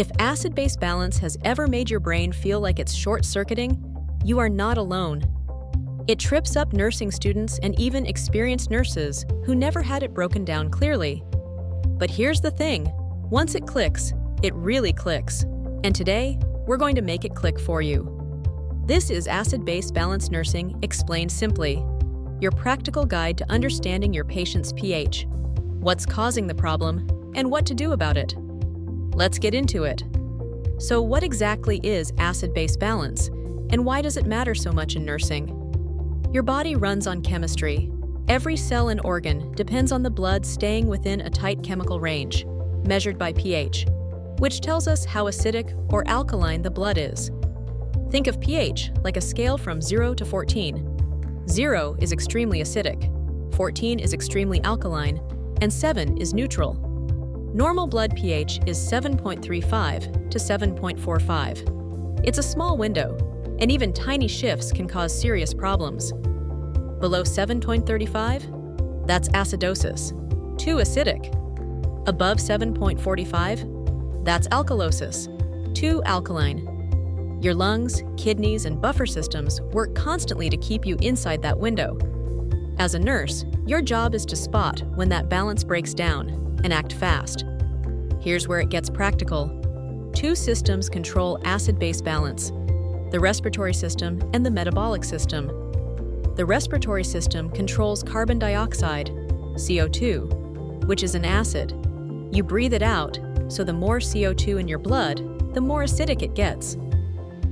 If acid-base balance has ever made your brain feel like it's short-circuiting, you are not alone. It trips up nursing students and even experienced nurses who never had it broken down clearly. But here's the thing, once it clicks, it really clicks. And today, we're going to make it click for you. This is Acid-Base Balance Nursing Explained Simply, your practical guide to understanding your patient's pH, what's causing the problem, and what to do about it. Let's get into it. So what exactly is acid-base balance, and why does it matter so much in nursing? Your body runs on chemistry. Every cell and organ depends on the blood staying within a tight chemical range, measured by pH, which tells us how acidic or alkaline the blood is. Think of pH like a scale from 0 to 14. 0 is extremely acidic, 14 is extremely alkaline, and 7 is neutral. Normal blood pH is 7.35 to 7.45. It's a small window, and even tiny shifts can cause serious problems. Below 7.35, that's acidosis, too acidic. Above 7.45, that's alkalosis, too alkaline. Your lungs, kidneys, and buffer systems work constantly to keep you inside that window. As a nurse, your job is to spot when that balance breaks down and act fast. Here's where it gets practical. Two systems control acid-base balance: the respiratory system and the metabolic system. The respiratory system controls carbon dioxide, CO2, which is an acid. You breathe it out, so the more CO2 in your blood, the more acidic it gets.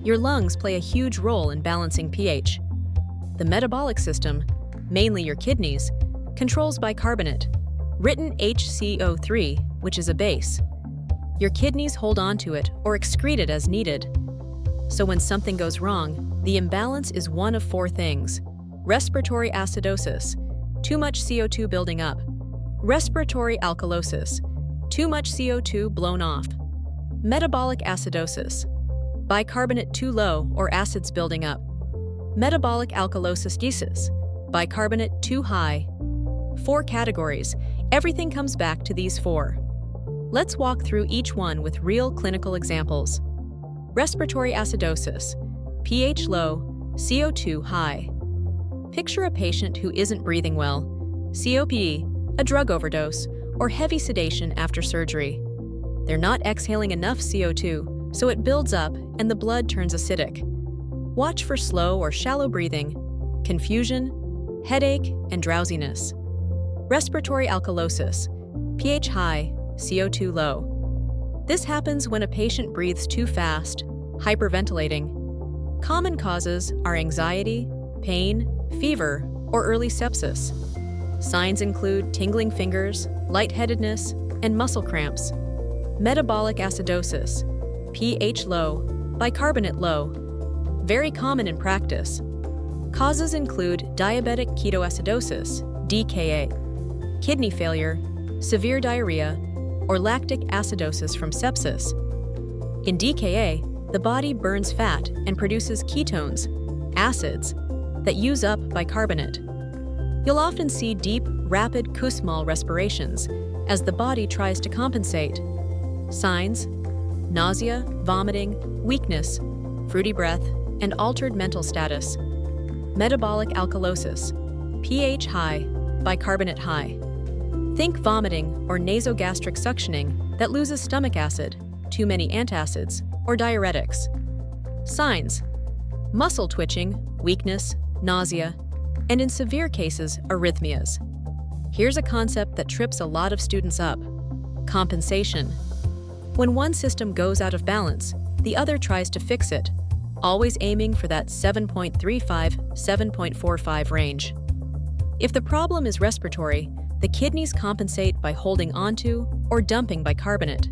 Your lungs play a huge role in balancing pH. The metabolic system, mainly your kidneys, controls bicarbonate, written HCO3, which is a base. Your kidneys hold on to it or excrete it as needed. So when something goes wrong, the imbalance is one of four things: respiratory acidosis, too much CO2 building up; respiratory alkalosis, too much CO2 blown off; metabolic acidosis, bicarbonate too low or acids building up; metabolic alkalosis, bicarbonate too high. Four categories. Everything comes back to these four. Let's walk through each one with real clinical examples. Respiratory acidosis, pH low, CO2 high. Picture a patient who isn't breathing well, COPD, a drug overdose, or heavy sedation after surgery. They're not exhaling enough CO2, so it builds up and the blood turns acidic. Watch for slow or shallow breathing, confusion, headache, and drowsiness. Respiratory alkalosis, pH high, CO2 low. This happens when a patient breathes too fast, hyperventilating. Common causes are anxiety, pain, fever, or early sepsis. Signs include tingling fingers, lightheadedness, and muscle cramps. Metabolic acidosis, pH low, bicarbonate low. Very common in practice. Causes include diabetic ketoacidosis, DKA, kidney failure, severe diarrhea, or lactic acidosis from sepsis. In DKA, the body burns fat and produces ketones, acids, that use up bicarbonate. You'll often see deep, rapid Kussmaul respirations as the body tries to compensate. Signs: nausea, vomiting, weakness, fruity breath, and altered mental status. Metabolic alkalosis, pH high, bicarbonate high. Think vomiting or nasogastric suctioning that loses stomach acid, too many antacids, or diuretics. Signs: muscle twitching, weakness, nausea, and in severe cases, arrhythmias. Here's a concept that trips a lot of students up: compensation. When one system goes out of balance, the other tries to fix it, always aiming for that 7.35–7.45 range. If the problem is respiratory, the kidneys compensate by holding onto or dumping bicarbonate.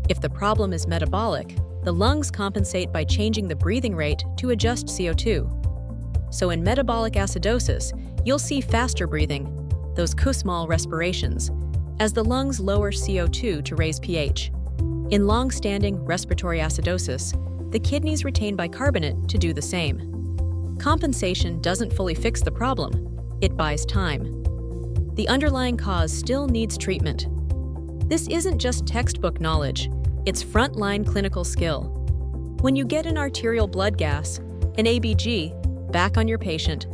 If the problem is metabolic, the lungs compensate by changing the breathing rate to adjust CO2. So in metabolic acidosis, you'll see faster breathing, those Kussmaul respirations, as the lungs lower CO2 to raise pH. In long-standing respiratory acidosis, the kidneys retain bicarbonate to do the same. Compensation doesn't fully fix the problem, it buys time. The underlying cause still needs treatment. This isn't just textbook knowledge, It's frontline clinical skill. When you get an arterial blood gas, an ABG, back on your patient,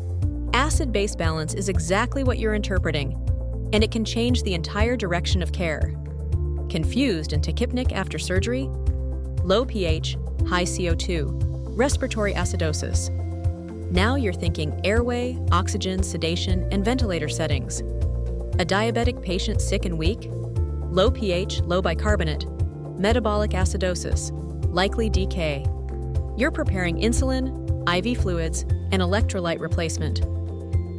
acid-base balance is exactly what you're interpreting, and it can change the entire direction of care. Confused and tachypnic after surgery? Low pH, high CO2, respiratory acidosis. Now you're thinking airway, oxygen, sedation, and ventilator settings. A diabetic patient sick and weak? Low pH, low bicarbonate, metabolic acidosis, likely DK. You're preparing insulin, IV fluids, and electrolyte replacement.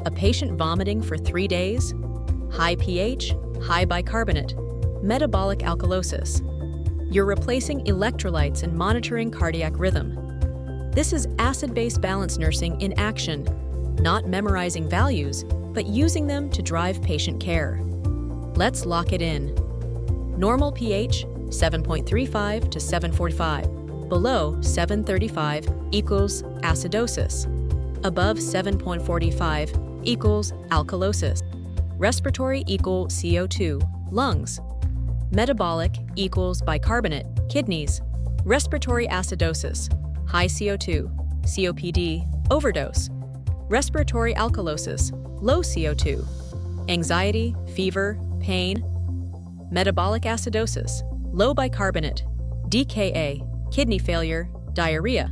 A patient vomiting for 3 days? High pH, high bicarbonate, metabolic alkalosis. You're replacing electrolytes and monitoring cardiac rhythm. This is acid-base balance nursing in action, not memorizing values, but using them to drive patient care. Let's lock it in. Normal pH, 7.35 to 745. Below 735 equals acidosis. Above 7.45 equals alkalosis. Respiratory equal CO2, lungs. Metabolic equals bicarbonate, kidneys. Respiratory acidosis, high CO2, COPD, overdose. Respiratory alkalosis, low CO2. Anxiety, fever, pain. Metabolic acidosis, low bicarbonate, DKA, kidney failure, diarrhea.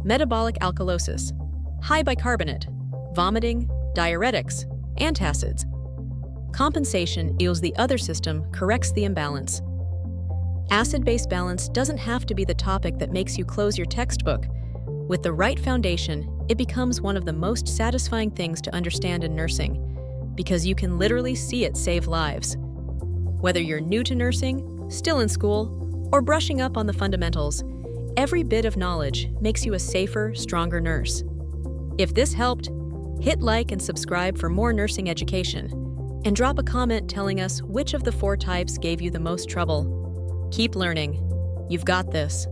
Metabolic alkalosis, high bicarbonate, vomiting, diuretics, antacids. Compensation equals the other system corrects the imbalance. Acid-base balance doesn't have to be the topic that makes you close your textbook. With the right foundation, it becomes one of the most satisfying things to understand in nursing, because you can literally see it save lives. Whether you're new to nursing, still in school, or brushing up on the fundamentals, every bit of knowledge makes you a safer, stronger nurse. If this helped, hit like and subscribe for more nursing education, and drop a comment telling us which of the 4 types gave you the most trouble. Keep learning. You've got this.